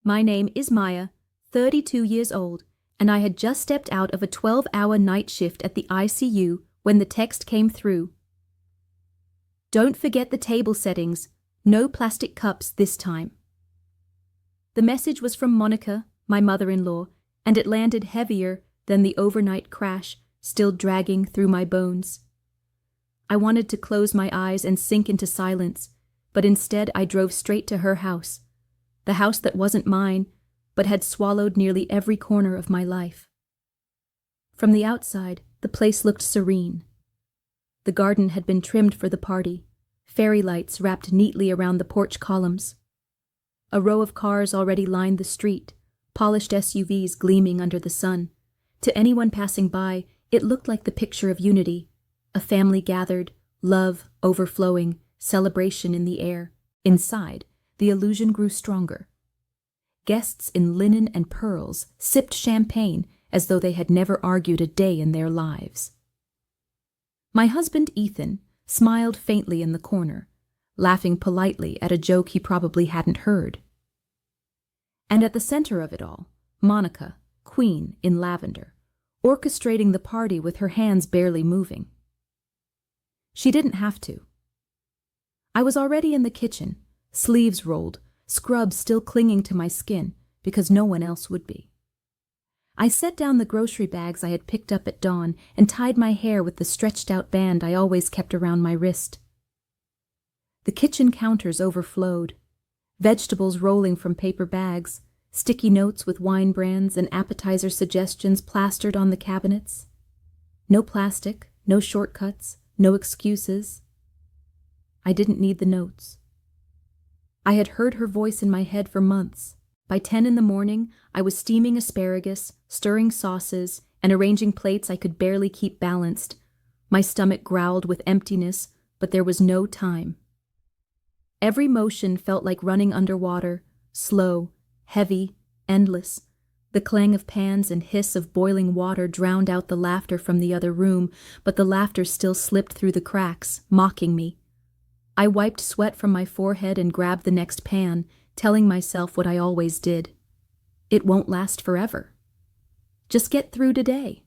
My name is Maya, 32 years old, and I had just stepped out of a 12-hour night shift at the ICU when the text came through. Don't forget the table settings. No plastic cups this time. The message was from Monica, my mother-in-law, and it landed heavier than the overnight crash, still dragging through my bones. I wanted to close my eyes and sink into silence, but instead I drove straight to her house, the house that wasn't mine, but had swallowed nearly every corner of my life. From the outside, the place looked serene. The garden had been trimmed for the party, fairy lights wrapped neatly around the porch columns. A row of cars already lined the street, polished SUVs gleaming under the sun. To anyone passing by, it looked like the picture of unity, a family gathered, love overflowing, celebration in the air. Inside, the illusion grew stronger. Guests in linen and pearls sipped champagne as though they had never argued a day in their lives. My husband, Ethan, smiled faintly in the corner, laughing politely at a joke he probably hadn't heard. And at the center of it all, Monica, queen in lavender, orchestrating the party with her hands barely moving. She didn't have to. I was already in the kitchen, sleeves rolled, scrubs still clinging to my skin because no one else would be. I set down the grocery bags I had picked up at dawn and tied my hair with the stretched-out band I always kept around my wrist. The kitchen counters overflowed, vegetables rolling from paper bags, sticky notes with wine brands and appetizer suggestions plastered on the cabinets. No plastic, no shortcuts, no excuses. I didn't need the notes. I had heard her voice in my head for months. By 10 in the morning, I was steaming asparagus, stirring sauces, and arranging plates I could barely keep balanced. My stomach growled with emptiness, but there was no time. Every motion felt like running underwater, slow, heavy, endless. The clang of pans and hiss of boiling water drowned out the laughter from the other room, but the laughter still slipped through the cracks, mocking me. I wiped sweat from my forehead and grabbed the next pan, telling myself what I always did. It won't last forever. Just get through today.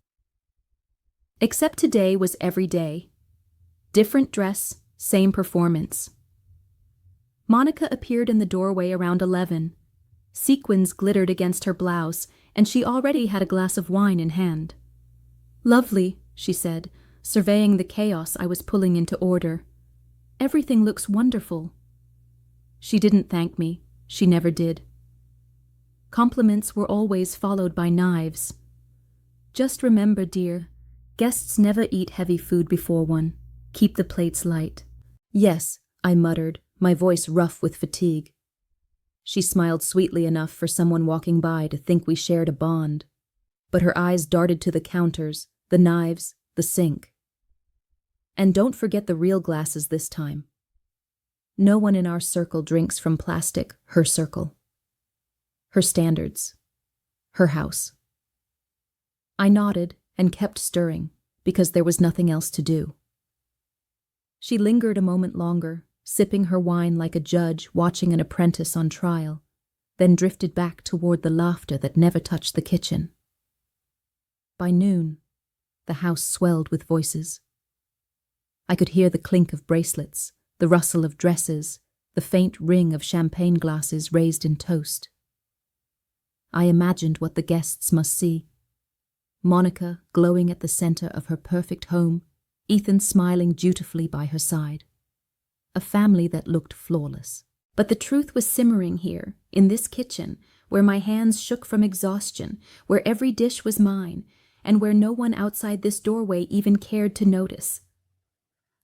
Except today was every day. Different dress, same performance. Monica appeared in the doorway around 11. Sequins glittered against her blouse, and she already had a glass of wine in hand. "Lovely," she said, surveying the chaos I was pulling into order. "Everything looks wonderful." She didn't thank me. She never did. Compliments were always followed by knives. "Just remember, dear, guests never eat heavy food before one. Keep the plates light." "Yes," I muttered, my voice rough with fatigue. She smiled sweetly enough for someone walking by to think we shared a bond. But her eyes darted to the counters, the knives, the sink. "And don't forget the real glasses this time. No one in our circle drinks from plastic, her circle. Her standards. Her house." I nodded and kept stirring, because there was nothing else to do. She lingered a moment longer, sipping her wine like a judge watching an apprentice on trial, then drifted back toward the laughter that never touched the kitchen. By noon, the house swelled with voices. I could hear the clink of bracelets, the rustle of dresses, the faint ring of champagne glasses raised in toast. I imagined what the guests must see. Monica glowing at the center of her perfect home, Ethan smiling dutifully by her side. A family that looked flawless. But the truth was simmering here, in this kitchen, where my hands shook from exhaustion, where every dish was mine, and where no one outside this doorway even cared to notice.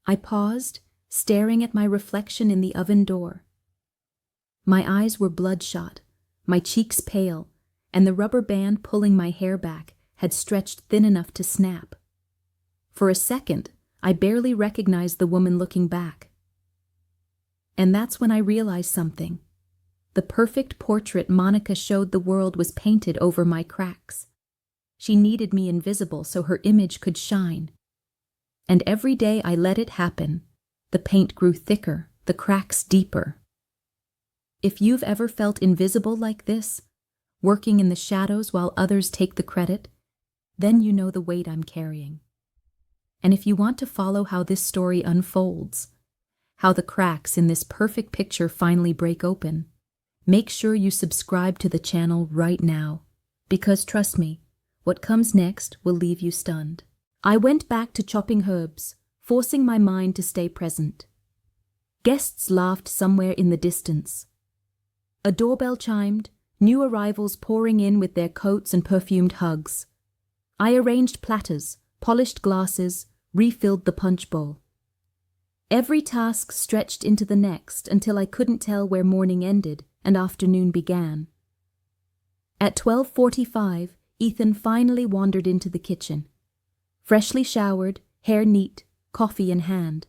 I paused, staring at my reflection in the oven door. My eyes were bloodshot, my cheeks pale, and the rubber band pulling my hair back had stretched thin enough to snap. For a second, I barely recognized the woman looking back. And that's when I realized something. The perfect portrait Monica showed the world was painted over my cracks. She needed me invisible so her image could shine. And every day I let it happen, the paint grew thicker, the cracks deeper. If you've ever felt invisible like this, working in the shadows while others take the credit, then you know the weight I'm carrying. And if you want to follow how this story unfolds, how the cracks in this perfect picture finally break open, make sure you subscribe to the channel right now, because trust me, what comes next will leave you stunned. I went back to chopping herbs, forcing my mind to stay present. Guests laughed somewhere in the distance. A doorbell chimed, new arrivals pouring in with their coats and perfumed hugs. I arranged platters, polished glasses, refilled the punch bowl. Every task stretched into the next until I couldn't tell where morning ended and afternoon began. At 12:45, Ethan finally wandered into the kitchen. Freshly showered, hair neat, coffee in hand.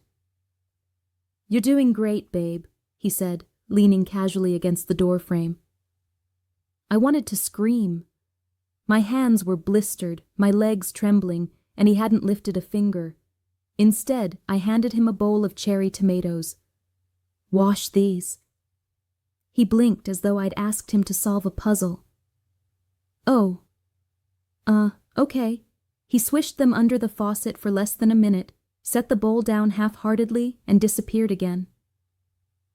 "You're doing great, babe," he said, leaning casually against the doorframe. I wanted to scream. My hands were blistered, my legs trembling, and he hadn't lifted a finger. Instead, I handed him a bowl of cherry tomatoes. "Wash these." He blinked as though I'd asked him to solve a puzzle. "Oh. Okay." He swished them under the faucet for less than a minute, set the bowl down half-heartedly, and disappeared again.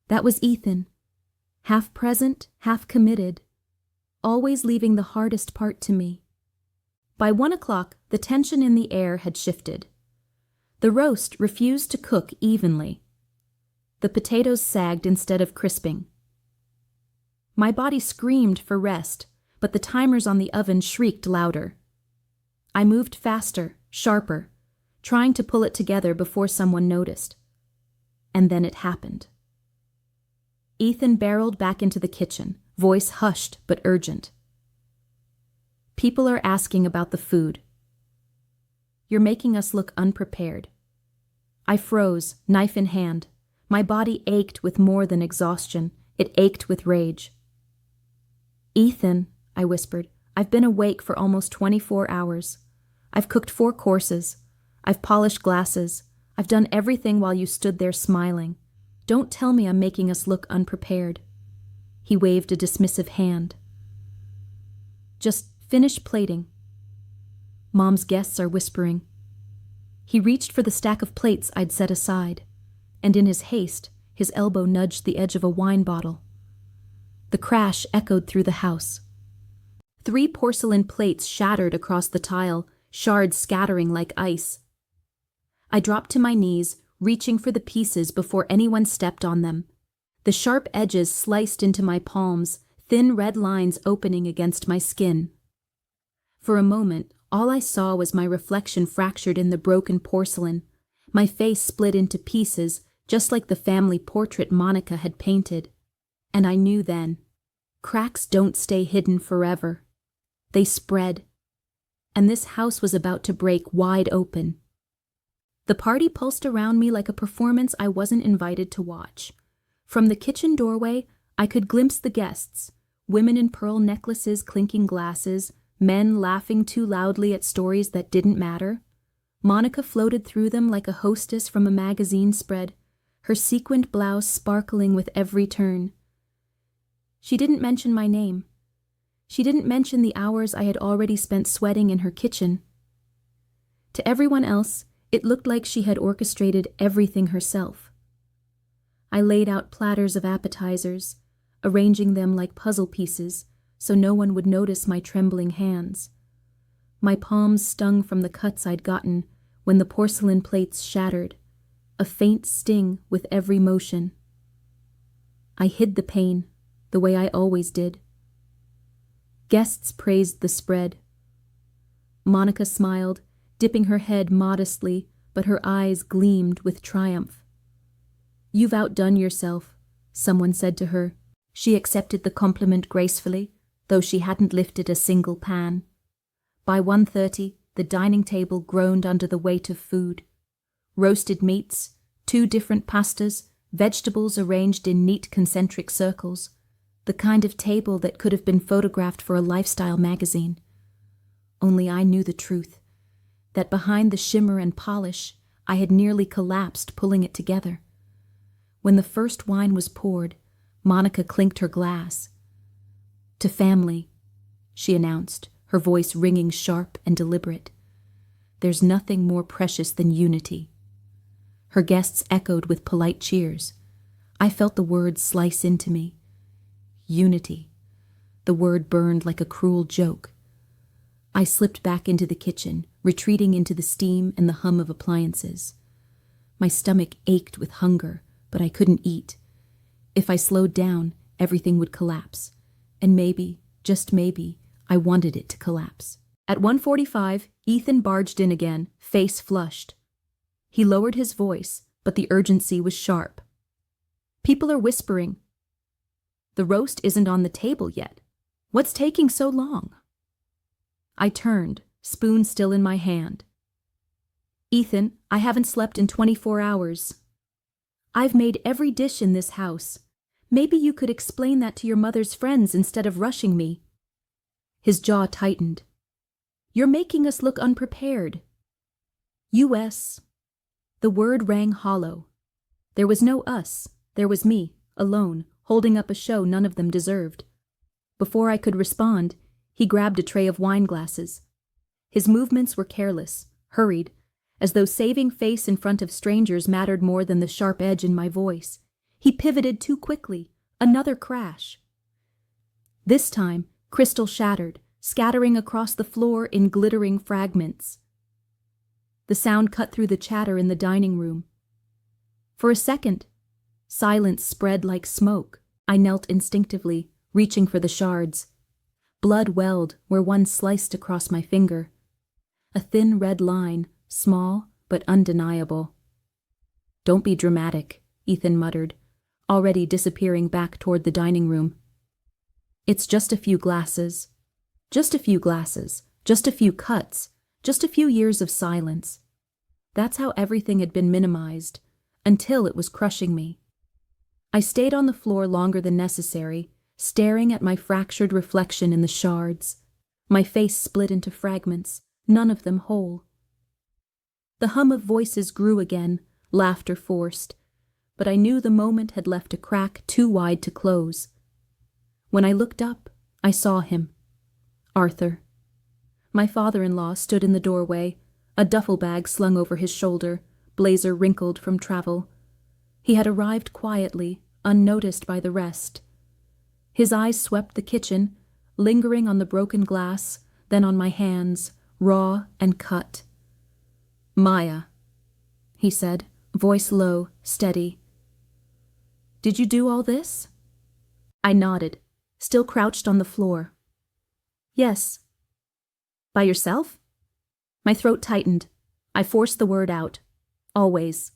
That was Ethan. Half present, half committed, always leaving the hardest part to me. By 1 o'clock, the tension in the air had shifted. The roast refused to cook evenly. The potatoes sagged instead of crisping. My body screamed for rest, but the timers on the oven shrieked louder. I moved faster, sharper, trying to pull it together before someone noticed. And then it happened. Ethan barreled back into the kitchen, voice hushed but urgent. "People are asking about the food. You're making us look unprepared." I froze, knife in hand. My body ached with more than exhaustion. It ached with rage. "Ethan," I whispered, "I've been awake for almost 24 hours. I've cooked 4 courses. I've polished glasses. I've done everything while you stood there smiling. Don't tell me I'm making us look unprepared." He waved a dismissive hand. "Just finish plating." Mom's guests are whispering. He reached for the stack of plates I'd set aside, and in his haste, his elbow nudged the edge of a wine bottle. The crash echoed through the house. 3 porcelain plates shattered across the tile, shards scattering like ice. I dropped to my knees, reaching for the pieces before anyone stepped on them. The sharp edges sliced into my palms, thin red lines opening against my skin. For a moment, all I saw was my reflection fractured in the broken porcelain, my face split into pieces, just like the family portrait Monica had painted. And I knew then, cracks don't stay hidden forever. They spread. And this house was about to break wide open. The party pulsed around me like a performance I wasn't invited to watch. From the kitchen doorway, I could glimpse the guests, women in pearl necklaces clinking glasses, men laughing too loudly at stories that didn't matter. Monica floated through them like a hostess from a magazine spread, her sequined blouse sparkling with every turn. She didn't mention my name. She didn't mention the hours I had already spent sweating in her kitchen. To everyone else, it looked like she had orchestrated everything herself. I laid out platters of appetizers, arranging them like puzzle pieces so no one would notice my trembling hands. My palms stung from the cuts I'd gotten when the porcelain plates shattered, a faint sting with every motion. I hid the pain, the way I always did. Guests praised the spread. Monica smiled, dipping her head modestly, but her eyes gleamed with triumph. "You've outdone yourself," someone said to her. She accepted the compliment gracefully, though she hadn't lifted a single pan. By 1:30, the dining table groaned under the weight of food. Roasted meats, 2 different pastas, vegetables arranged in neat concentric circles. The kind of table that could have been photographed for a lifestyle magazine. Only I knew the truth, that behind the shimmer and polish, I had nearly collapsed pulling it together. When the first wine was poured, Monica clinked her glass. "To family," she announced, her voice ringing sharp and deliberate. "There's nothing more precious than unity." Her guests echoed with polite cheers. I felt the word slice into me. Unity. The word burned like a cruel joke. I slipped back into the kitchen, retreating into the steam and the hum of appliances. My stomach ached with hunger, but I couldn't eat. If I slowed down, everything would collapse. And maybe, just maybe, I wanted it to collapse. At 1:45, Ethan barged in again, face flushed. He lowered his voice, but the urgency was sharp. "People are whispering. The roast isn't on the table yet. What's taking so long?" I turned, spoon still in my hand. "Ethan, I haven't slept in 24 hours. I've made every dish in this house. Maybe you could explain that to your mother's friends instead of rushing me." His jaw tightened. "You're making us look unprepared." U.S. The word rang hollow. There was no us. There was me, alone, holding up a show none of them deserved. Before I could respond, he grabbed a tray of wine glasses. His movements were careless, hurried, as though saving face in front of strangers mattered more than the sharp edge in my voice. He pivoted too quickly. Another crash. This time, crystal shattered, scattering across the floor in glittering fragments. The sound cut through the chatter in the dining room. For a second, silence spread like smoke. I knelt instinctively, reaching for the shards. Blood welled where one sliced across my finger. A thin red line, small but undeniable. "Don't be dramatic," Ethan muttered, already disappearing back toward the dining room. "It's just a few glasses. Just a few glasses. Just a few cuts. Just a few years of silence." That's how everything had been minimized, until it was crushing me. I stayed on the floor longer than necessary, staring at my fractured reflection in the shards. My face split into fragments, none of them whole. The hum of voices grew again, laughter forced, but I knew the moment had left a crack too wide to close. When I looked up, I saw him. Arthur. My father-in-law stood in the doorway, a duffel bag slung over his shoulder, blazer wrinkled from travel. He had arrived quietly, unnoticed by the rest. His eyes swept the kitchen, lingering on the broken glass, then on my hands, raw and cut. "Maya," he said, voice low, steady. "Did you do all this?" I nodded, still crouched on the floor. "Yes." "By yourself?" My throat tightened. I forced the word out. "Always."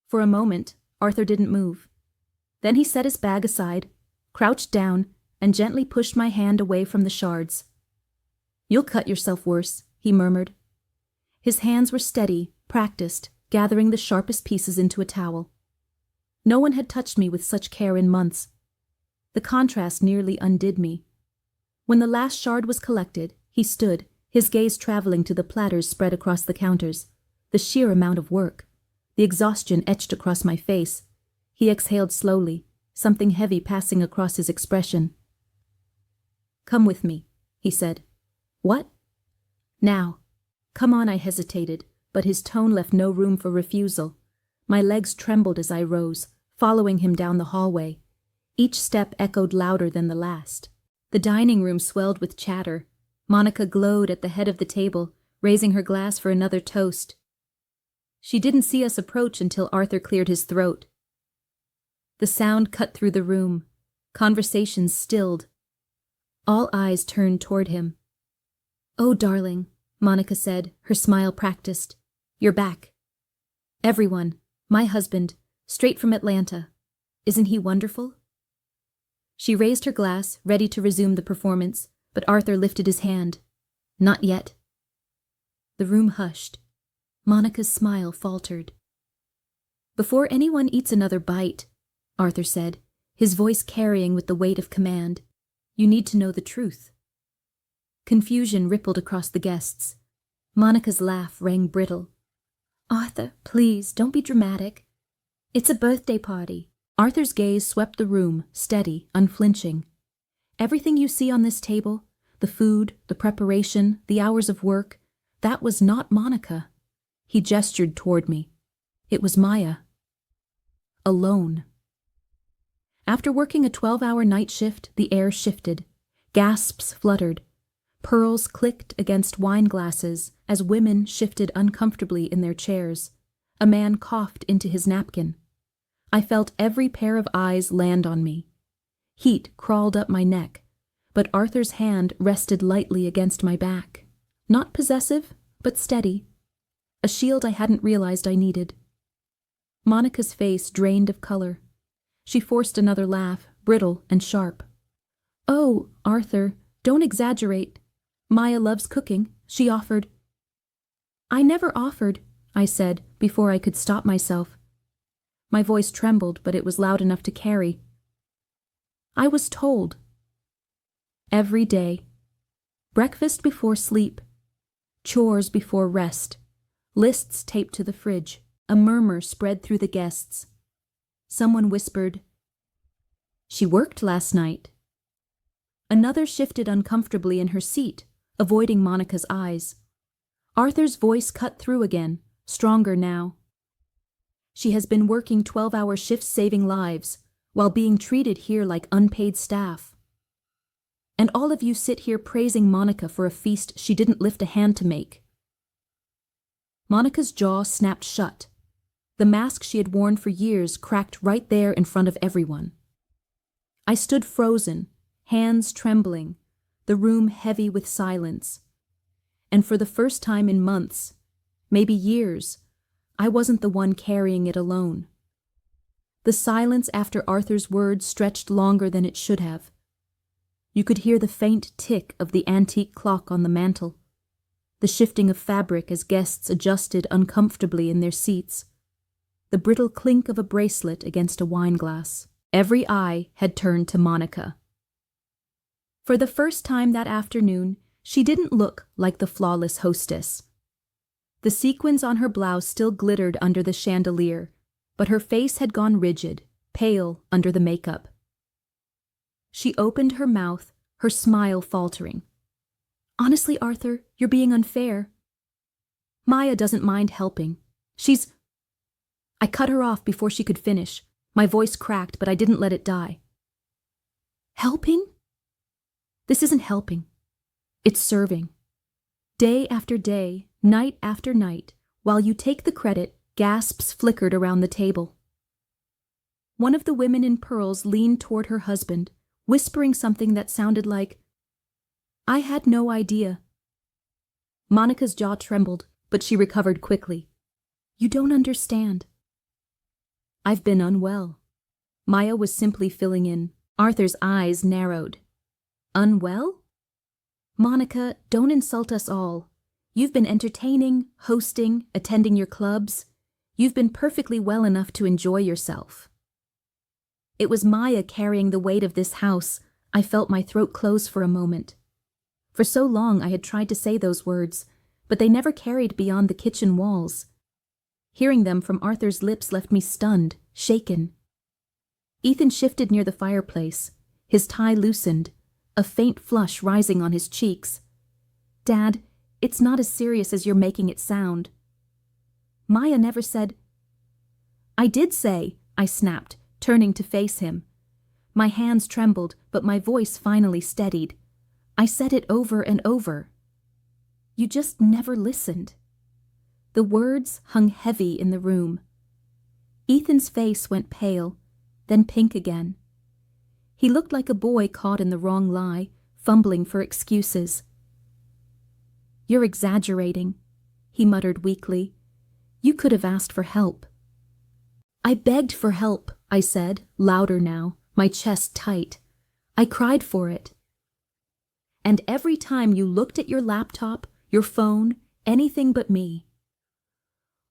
For a moment, Arthur didn't move. Then he set his bag aside, crouched down, and gently pushed my hand away from the shards. "You'll cut yourself worse," he murmured. His hands were steady, practiced, gathering the sharpest pieces into a towel. No one had touched me with such care in months. The contrast nearly undid me. When the last shard was collected, he stood, his gaze traveling to the platters spread across the counters. The sheer amount of work. The exhaustion etched across my face. He exhaled slowly, something heavy passing across his expression. "Come with me," he said. "What?" "Now." "Come on," I hesitated, but his tone left no room for refusal. My legs trembled as I rose, following him down the hallway. Each step echoed louder than the last. The dining room swelled with chatter. Monica glowed at the head of the table, raising her glass for another toast. She didn't see us approach until Arthur cleared his throat. The sound cut through the room. Conversations stilled. All eyes turned toward him. "Oh, darling," Monica said, her smile practiced. "You're back." "Everyone. My husband. Straight from Atlanta. Isn't he wonderful?" She raised her glass, ready to resume the performance, but Arthur lifted his hand. "Not yet." The room hushed. Monica's smile faltered. "Before anyone eats another bite," Arthur said, his voice carrying with the weight of command, "you need to know the truth." Confusion rippled across the guests. Monica's laugh rang brittle. "Arthur, please, don't be dramatic. It's a birthday party. Arthur's gaze swept the room, steady, unflinching. Everything you see on this table, the food, the preparation, the hours of work, that was not Monica. He gestured toward me. It was Maya. Alone. After working a 12-hour night shift, the air shifted. Gasps fluttered. Pearls clicked against wine glasses as women shifted uncomfortably in their chairs. A man coughed into his napkin. I felt every pair of eyes land on me. Heat crawled up my neck, but Arthur's hand rested lightly against my back. Not possessive, but steady. A shield I hadn't realized I needed. Monica's face drained of color. She forced another laugh, brittle and sharp. "Oh, Arthur, don't exaggerate. Maya loves cooking," she offered. "I never offered," I said, before I could stop myself. My voice trembled, but it was loud enough to carry. "I was told." Every day. Breakfast before sleep. Chores before rest. Lists taped to the fridge. A murmur spread through the guests. Someone whispered, "She worked last night." Another shifted uncomfortably in her seat, avoiding Monica's eyes. Arthur's voice cut through again, stronger now. "She has been working 12-hour shifts saving lives, while being treated here like unpaid staff. And all of you sit here praising Monica for a feast she didn't lift a hand to make." Monica's jaw snapped shut. The mask she had worn for years cracked right there in front of everyone. I stood frozen, hands trembling, the room heavy with silence. And for the first time in months, maybe years, I wasn't the one carrying it alone. The silence after Arthur's words stretched longer than it should have. You could hear the faint tick of the antique clock on the mantel, the shifting of fabric as guests adjusted uncomfortably in their seats, the brittle clink of a bracelet against a wine glass. Every eye had turned to Monica. For the first time that afternoon, she didn't look like the flawless hostess. The sequins on her blouse still glittered under the chandelier, but her face had gone rigid, pale under the makeup. She opened her mouth, her smile faltering. "Honestly, Arthur, you're being unfair. Maya doesn't mind helping. She's—" I cut her off before she could finish. My voice cracked, but I didn't let it die. "Helping? This isn't helping. It's serving. Day after day, night after night, while you take the credit, gasps flickered around the table. One of the women in pearls leaned toward her husband, whispering something that sounded like, "I had no idea." Monica's jaw trembled, but she recovered quickly. "You don't understand. I've been unwell." Maya was simply filling in. Arthur's eyes narrowed. "Unwell? Monica, don't insult us all. You've been entertaining, hosting, attending your clubs. You've been perfectly well enough to enjoy yourself." It was Maya carrying the weight of this house. I felt my throat close for a moment. For so long I had tried to say those words, but they never carried beyond the kitchen walls. Hearing them from Arthur's lips left me stunned, shaken. Ethan shifted near the fireplace, his tie loosened, a faint flush rising on his cheeks. "Dad, it's not as serious as you're making it sound." Maya never said— "I did say," I snapped, turning to face him. My hands trembled, but my voice finally steadied. I said it over and over. "You just never listened." The words hung heavy in the room. Ethan's face went pale, then pink again. He looked like a boy caught in the wrong lie, fumbling for excuses. "You're exaggerating," he muttered weakly. "You could have asked for help." "I begged for help," I said, louder now, my chest tight. "I cried for it." "And every time you looked at your laptop, your phone, anything but me."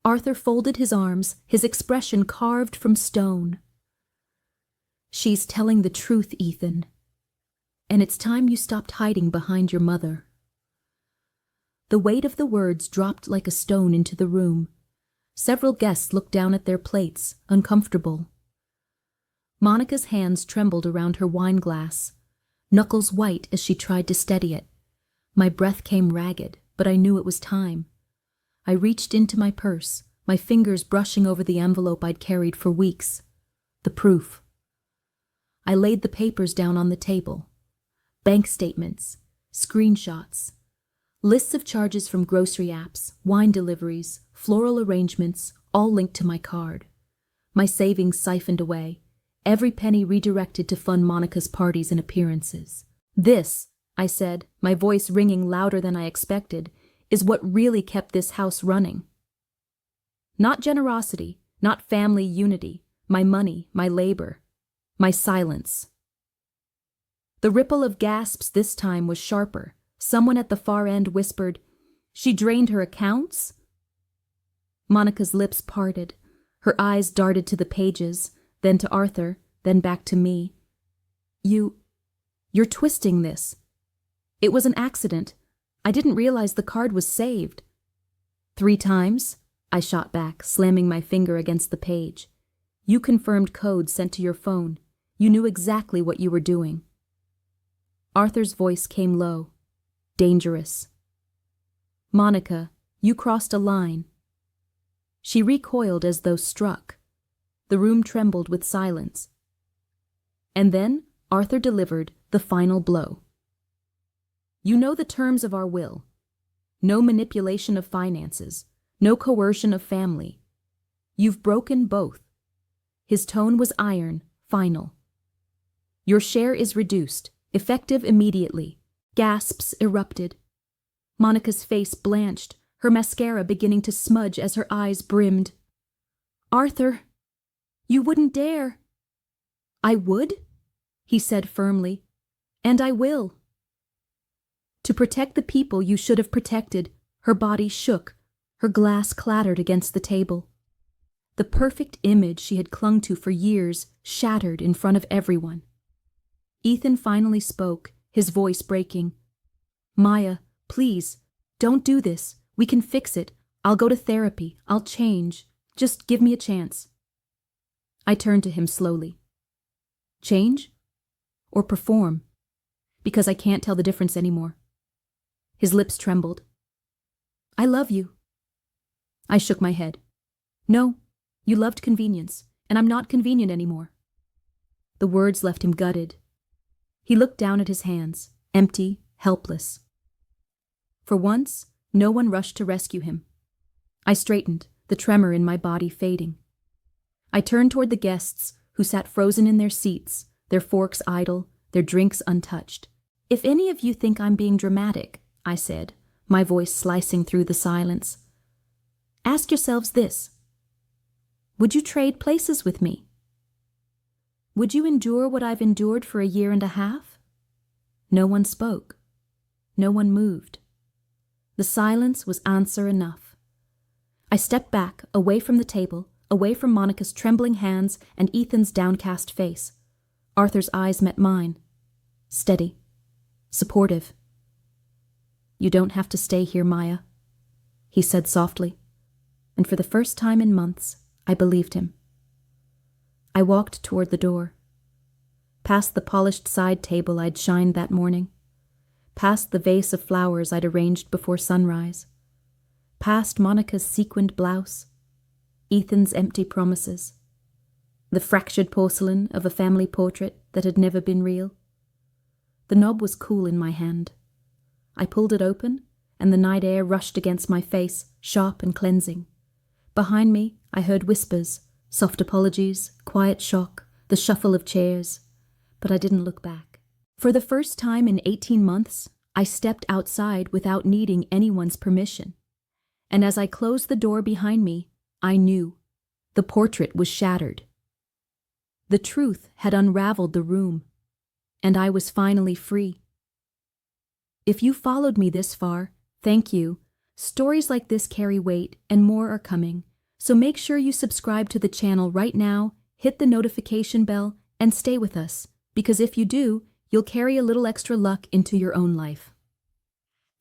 Arthur folded his arms, his expression carved from stone. "She's telling the truth, Ethan. And it's time you stopped hiding behind your mother." The weight of the words dropped like a stone into the room. Several guests looked down at their plates, uncomfortable. Monica's hands trembled around her wine glass, knuckles white as she tried to steady it. My breath came ragged, but I knew it was time. I reached into my purse, my fingers brushing over the envelope I'd carried for weeks. The proof. I laid the papers down on the table. Bank statements, screenshots, lists of charges from grocery apps, wine deliveries, floral arrangements, all linked to my card. My savings siphoned away, every penny redirected to fund Monica's parties and appearances. This, I said, my voice ringing louder than I expected, is what really kept this house running. Not generosity, not family unity, my money, my labor, my silence. The ripple of gasps this time was sharper. Someone at the far end whispered, "She drained her accounts?" Monica's lips parted. Her eyes darted to the pages, then to Arthur, then back to me. You're twisting this. It was an accident. I didn't realize the card was saved. 3 times, I shot back, slamming my finger against the page. You confirmed codes sent to your phone. You knew exactly what you were doing. Arthur's voice came low. Dangerous. Monica, you crossed a line. She recoiled as though struck. The room trembled with silence. And then Arthur delivered the final blow. You know the terms of our will. No manipulation of finances. No coercion of family. You've broken both. His tone was iron, final. Your share is reduced, effective immediately. Gasps erupted. Monica's face blanched, her mascara beginning to smudge as her eyes brimmed. Arthur, you wouldn't dare. I would, he said firmly, and I will. To protect the people you should have protected, her body shook, her glass clattered against the table. The perfect image she had clung to for years shattered in front of everyone. Ethan finally spoke, his voice breaking. Maya, please, don't do this. We can fix it. I'll go to therapy. I'll change. Just give me a chance. I turned to him slowly. Change? Or perform? Because I can't tell the difference anymore. His lips trembled. I love you. I shook my head. No, you loved convenience, and I'm not convenient anymore. The words left him gutted. He looked down at his hands, empty, helpless. For once, no one rushed to rescue him. I straightened, the tremor in my body fading. I turned toward the guests, who sat frozen in their seats, their forks idle, their drinks untouched. If any of you think I'm being dramatic, I said, my voice slicing through the silence, ask yourselves this. Would you trade places with me? Would you endure what I've endured for 1.5 years? No one spoke. No one moved. The silence was answer enough. I stepped back, away from the table, away from Monica's trembling hands and Ethan's downcast face. Arthur's eyes met mine. Steady. Supportive. You don't have to stay here, Maya, he said softly. And for the first time in months, I believed him. I walked toward the door. Past the polished side table I'd shined that morning. Past the vase of flowers I'd arranged before sunrise. Past Monica's sequined blouse. Ethan's empty promises. The fractured porcelain of a family portrait that had never been real. The knob was cool in my hand. I pulled it open, and the night air rushed against my face, sharp and cleansing. Behind me, I heard whispers, soft apologies, quiet shock, the shuffle of chairs, but I didn't look back. For the first time in 18 months, I stepped outside without needing anyone's permission. And as I closed the door behind me, I knew. The portrait was shattered. The truth had unraveled the room, and I was finally free. If you followed me this far, thank you. Stories like this carry weight, and more are coming, so make sure you subscribe to the channel right now, hit the notification bell, and stay with us, because if you do, you'll carry a little extra luck into your own life.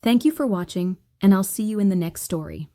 Thank you for watching, and I'll see you in the next story.